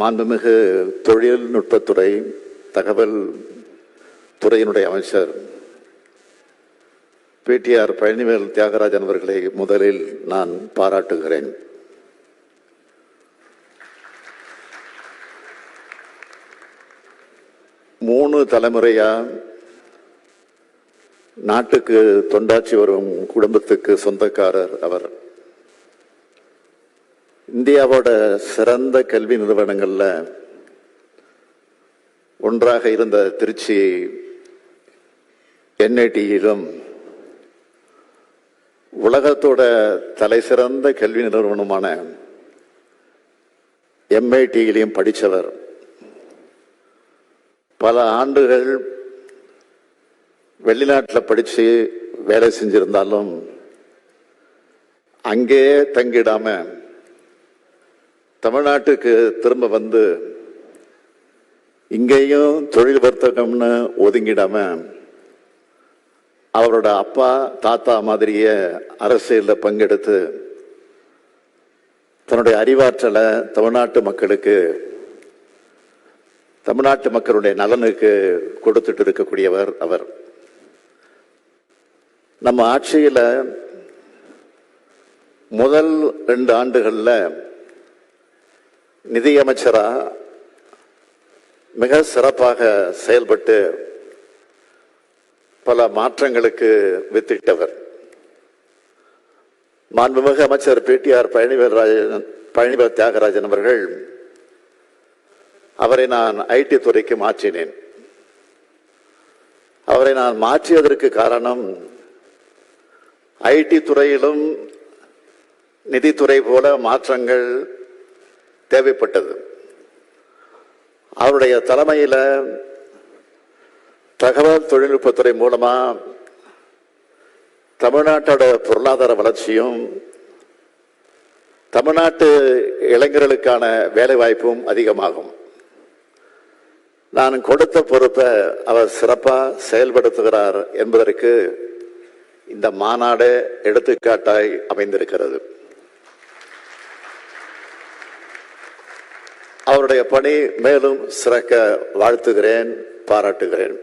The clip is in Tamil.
மாண்புமிகு தொழில்நுட்பத்துறை தகவல் துறையினுடைய அமைச்சர் பிடிஆர் பழனிவேல் தியாகராஜன் அவர்களை முதலில் நான் பாராட்டுகிறேன். மூணு தலைமுறையா நாட்டுக்கு தொண்டாற்றி வரும் குடும்பத்துக்கு சொந்தக்காரர் அவர். இந்தியாவோட சிறந்த கல்வி நிறுவனங்கள்ல ஒன்றாக இருந்த திருச்சி என்ஐடியிலும் உலகத்தோட தலை சிறந்த கல்வி நிறுவனமான MITயிலையும் படித்தவர். பல ஆண்டுகள் வெளிநாட்டில் படித்து வேலை செஞ்சிருந்தாலும் அங்கே தங்கிடாம தமிழ்நாட்டுக்கு திரும்ப வந்து இங்கேயும் தொழில் வர்த்தகம்னு ஒதுங்கிடாம அவரோட அப்பா தாத்தா மாதிரியே அரசியலில் பங்கெடுத்து தன்னுடைய அறிவாற்றலை தமிழ்நாட்டு மக்களுக்கு, தமிழ்நாட்டு மக்களுடைய நலனுக்கு கொடுத்துட்டு இருக்கக்கூடியவர் அவர். நம்ம ஆட்சியில் முதல் 2 ஆண்டுகள்ல நிதியமைச்சரா மிக சிறப்பாக செயல்பட்டு பல மாற்றங்களுக்கு வித்திட்டவர். மாண்புமிகு அமைச்சர் பிடிஆர் பழனிவேல் தியாகராஜன் அவர்கள், அவரை நான் ஐடி துறைக்கு மாற்றினேன். அவரை நான் மாற்றியதற்கு காரணம் ஐடி துறையிலும் நிதித்துறை போல மாற்றங்கள் தேவைப்பட்டது. அவருடைய தலைமையில் தகவல் தொழில்நுட்பத்துறை மூலமா தமிழ்நாட்டோட பொருளாதார வளர்ச்சியும் தமிழ்நாட்டு இளைஞர்களுக்கான வேலை வாய்ப்பும் அதிகமாகும். நான் கொடுத்த பொறுப்பை அவர் சிறப்பாக செயல்படுத்துகிறார் என்பதற்கு இந்த மாநாடு எடுத்துக்காட்டாய் அமைந்திருக்கிறது. அவருடைய பணி மேலும் சிறக்க வாழ்த்துகிறேன், பாராட்டுகிறேன்.